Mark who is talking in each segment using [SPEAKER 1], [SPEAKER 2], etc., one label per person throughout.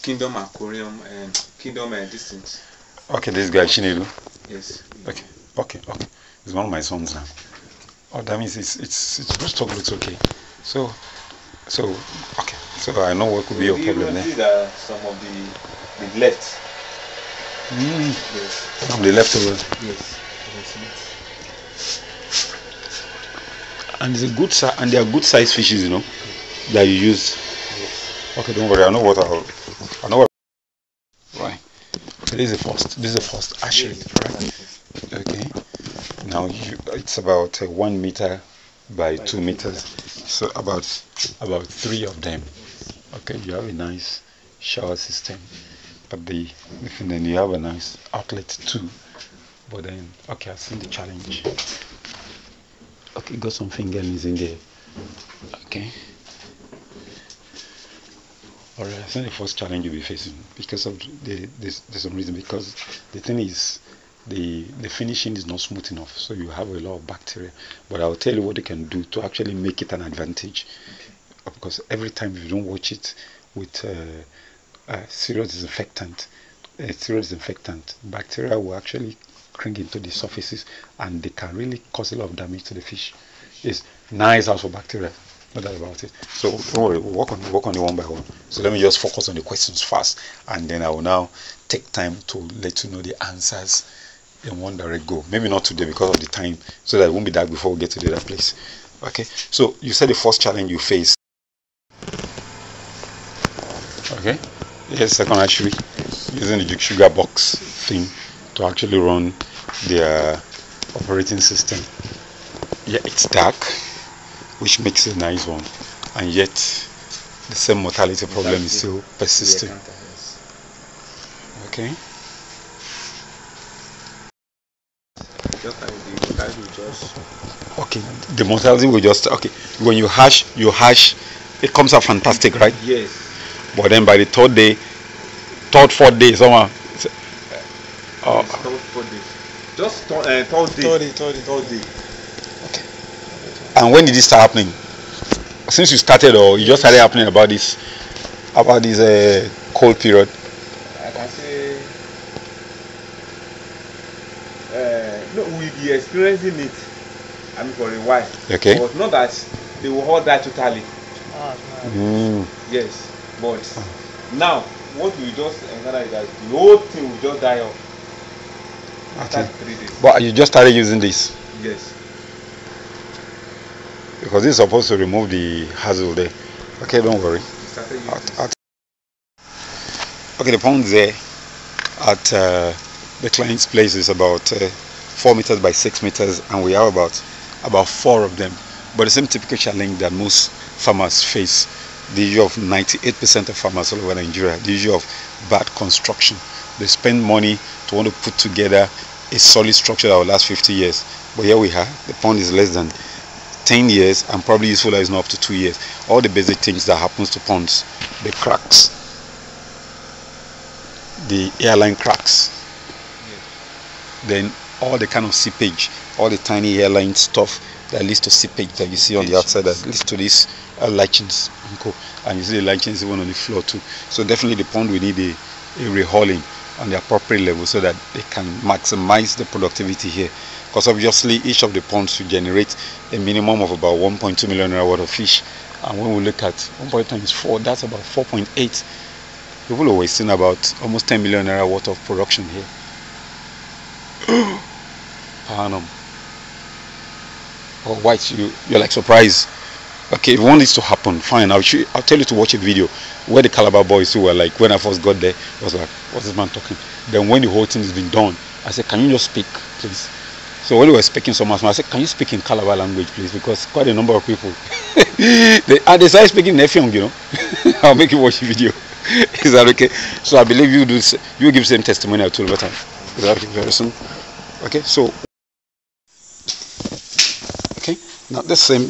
[SPEAKER 1] Kingdom Aquarium and Kingdom Distance.
[SPEAKER 2] Okay, this guy Chinedu.
[SPEAKER 1] Yes.
[SPEAKER 2] Okay. He's one of my sons now. Oh, that means it's stock looks okay. So okay. So I know what could be your problem there.
[SPEAKER 1] See that some of the left.
[SPEAKER 2] Yes. Some of the leftovers.
[SPEAKER 1] Yes.
[SPEAKER 2] And it's a good size, and they are good size fishes, you know, that you use.
[SPEAKER 1] Yes.
[SPEAKER 2] Okay, don't worry. I know what. Right. So this is the first hatchery, right? Okay. Now it's about 1 meter by 2 meters, so about 3 of them. Okay, you have a nice shower system, but then you have a nice outlet too. But then, okay, I've seen the challenge. Okay, got some fingerlings in there. Okay. Alright, I think the first challenge you'll be facing because of there's some reason, because the thing is the finishing is not smooth enough, so you have a lot of bacteria. But I'll tell you what you can do to actually make it an advantage. Okay. Because every time if you don't watch it with serious disinfectant, bacteria will actually cling into the surfaces and they can really cause a lot of damage to the fish. It's nice house for bacteria, no doubt about it. So don't worry, we'll work on it one by one. So let me just focus on the questions first, and then I will now take time to let you know the answers in one direct go. Maybe not today because of the time, so that it won't be dark before we get to the other place. Okay, so you said the first challenge you face. Okay, yes, second hatchery, using the Duke Sugar box thing to actually run their operating system. Yeah, it's dark, which makes it a nice one, and yet the same mortality problem is still persisting. Okay. Okay, the mortality will just when you hash, it comes out fantastic, right?
[SPEAKER 1] Yes.
[SPEAKER 2] But then by the fourth day, someone.
[SPEAKER 1] Third day. Just third day.
[SPEAKER 2] Okay. And when did this start happening? Since you started, or you just started happening about this cold period?
[SPEAKER 1] I can say no, we'll be experiencing it. I mean, for a while.
[SPEAKER 2] Okay.
[SPEAKER 1] But not that they will all die totally. Yes, but now what we just encounter is that the whole thing will just die off. After 3 days.
[SPEAKER 2] But you just started using this?
[SPEAKER 1] Yes.
[SPEAKER 2] Because this is supposed to remove the hassle there. Okay, don't worry. Okay, the pond there at the client's place is about 4 meters by 6 meters, and we have about 4 of them. But the same typical challenge that most farmers face, the issue of 98% of farmers all over Nigeria, the issue of bad construction. They spend money to want to put together a solid structure that will last 50 years. But here we are, the pond is less than 10 years and probably useful is not up to 2 years. All the basic things that happens to ponds, the cracks, the airline cracks, then all the kind of seepage, all the tiny airline stuff that leads to seepage that you see on the outside, that leads to these lichens, and you see the lichens even on the floor too. So definitely the pond will need a rehauling on the appropriate level so that they can maximize the productivity here. Because obviously each of the ponds will generate a minimum of about 1.2 million naira worth of fish, and when we look at 1 times 4, that's about 4.8. People are wasting about almost 10 million naira worth of production here per annum. Oh, White, you're like surprised. Okay, if you want this to happen, fine. I'll tell you to watch a video where the Calabar boys who were like, when I first got there, I was like, what's this man talking? Then when the whole thing has been done, I said, can you just speak, please? So when we were speaking so much, I said, can you speak in Calabar language, please? Because quite a number of people, they started speaking Nefiong, you know. I'll make you watch the video. Is that okay? So I believe you give the same testimony at all the time. Is that okay, very soon? Okay, so okay, now the same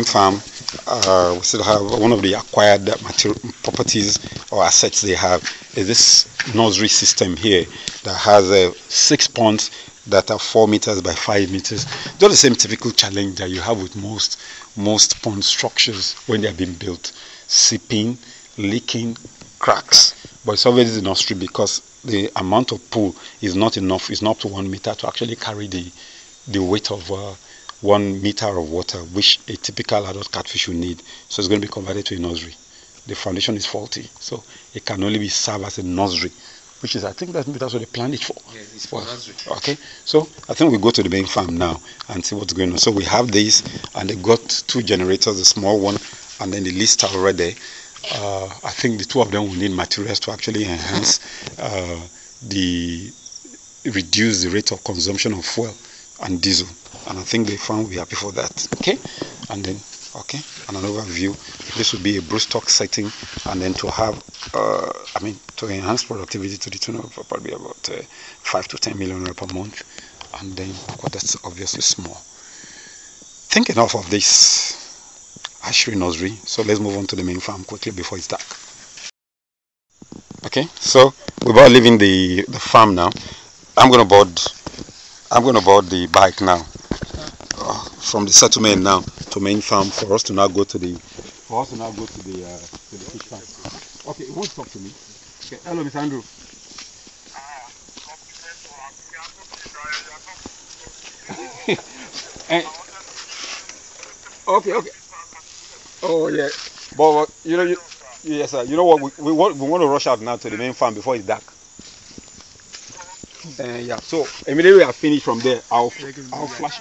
[SPEAKER 2] farm, we still have one of the acquired properties or assets they have is this nursery system here that has 6 ponds that are 4 meters by 5 meters. Just the same typical challenge that you have with most pond structures when they are being built: seeping, leaking, cracks. But it's always the nursery because the amount of pool is not enough. It's not up to 1 meter to actually carry the weight of 1 meter of water, which a typical adult catfish will need. So it's going to be converted to a nursery. The foundation is faulty, so it can only be served as a nursery, which is, I think that's what they planned it for.
[SPEAKER 1] Yeah, it's for nursery.
[SPEAKER 2] Okay, so I think we go to the main farm now and see what's going on. So we have this, and they got 2 generators, the small one, and then the lister already. I think the 2 of them will need materials to actually enhance reduce the rate of consumption of fuel and diesel, and I think the farm will be happy for that. Okay, and then and an overview. This would be a broodstock setting, and then to have to enhance productivity to the tune of probably about 5 to 10 million per month, and then that's obviously small. Think enough of this hatchery nursery, so let's move on to the main farm quickly before it's dark. Okay, so we're about leaving the farm now. I'm gonna board the bike now from the settlement now to main farm for us to now go to the fish farm. Okay, you want to talk to me? Okay, hello, Mr. Andrew. Okay. Oh yeah, but yes sir. You know what? We want to rush out now to the main farm before it's dark. Yeah. So immediately I finish from there, I'll flash.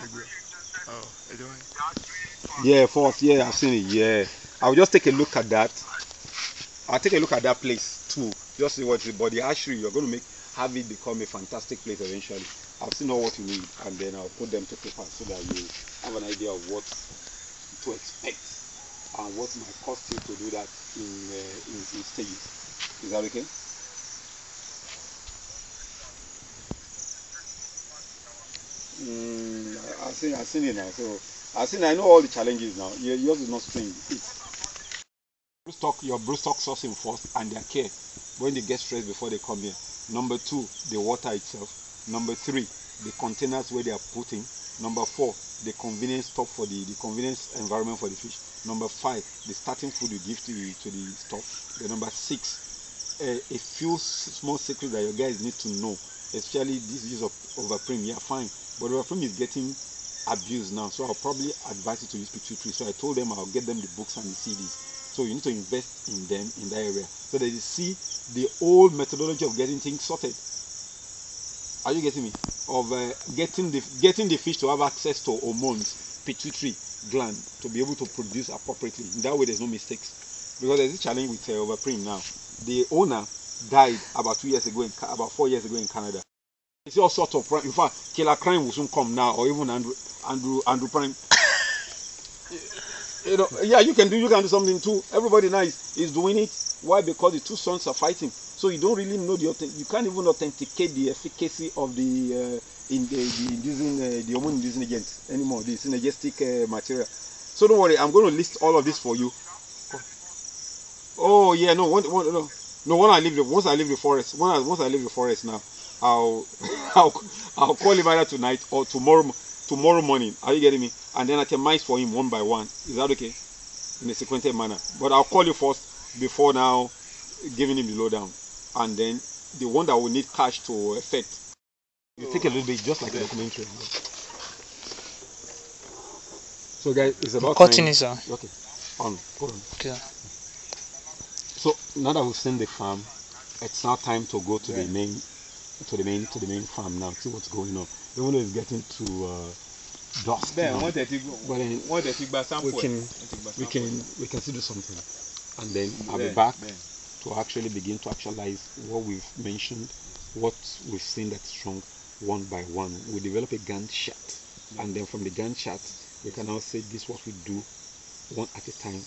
[SPEAKER 2] Yeah, first. Yeah, I've seen it. Yeah, I'll just take a look at that. I'll take a look at that place too. Just see what it is. But the hatchery, you're going to have it become a fantastic place eventually. I've seen all what you need, and then I'll put them to paper so that you have an idea of what to expect and what might cost you to do that in stages. Is that okay? I've seen it now. So I know all the challenges now. Yours is not strange. It's your broodstock sourcing first and their care when they get stressed before they come here. Number 2, the water itself. Number 3, the containers where they are putting. Number 4, the convenience stop for the convenience environment for the fish. Number 5, the starting food you give to the stock. Then number 6, a few small secrets that your guys need to know, especially this use of overprim. Yeah, fine, but overprim is getting abused now, so I'll probably advise you to use pituitary. So I told them I'll get them the books and the CDs. So you need to invest in them in that area so that you see the old methodology of getting things sorted. Are you getting me? Of getting the fish to have access to hormones, pituitary gland, to be able to produce appropriately. In that way, there's no mistakes. Because there's a challenge with overprim now. The owner died about 4 years ago in Canada. You see all sorts of, in fact, killer crime will soon come now, or even Andrew Prime. Yeah, you can do something too. Everybody now is doing it. Why? Because the 2 sons are fighting. So you don't really know you can't even authenticate the efficacy of the hormone inducing agents anymore, the synergistic material. So don't worry, I'm going to list all of this for you. Oh yeah, no, once I leave the forest now, I'll call him either tonight or tomorrow morning. Are you getting me? And then I can mice for him one by one. Is that okay? In a sequential manner. But I'll call you first before now giving him the lowdown. And then the one that will need cash to effect. You take a little bit, just like a documentary. So guys, it's about
[SPEAKER 3] cutting it, sir.
[SPEAKER 2] Okay. Go on.
[SPEAKER 3] Okay.
[SPEAKER 2] So now that we've seen the farm, it's now time to go to the main farm now. See what's going on. Even though it's getting to dusk now, we can still do something, and then I'll be back to actually begin to actualize what we've mentioned, what we've seen that's wrong, one by one. We develop a Gantt chart, and then from the Gantt chart, we can now say this is what we do, one at a time.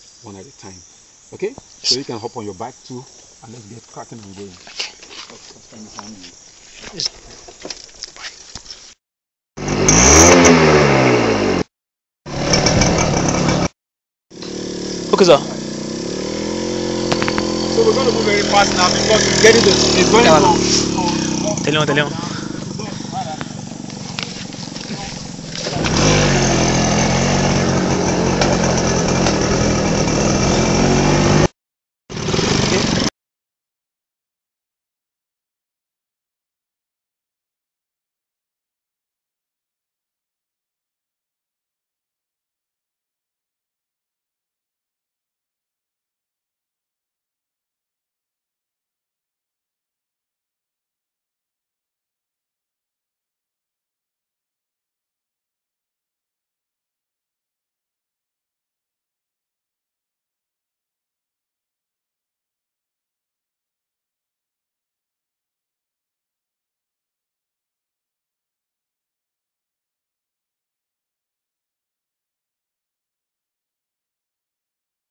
[SPEAKER 2] Okay? So you can hop on your bike too, and let's get cracking and going.
[SPEAKER 3] Okay, sir.
[SPEAKER 1] So we're going to move very fast now because it's getting the. It's going to.
[SPEAKER 3] Tell him.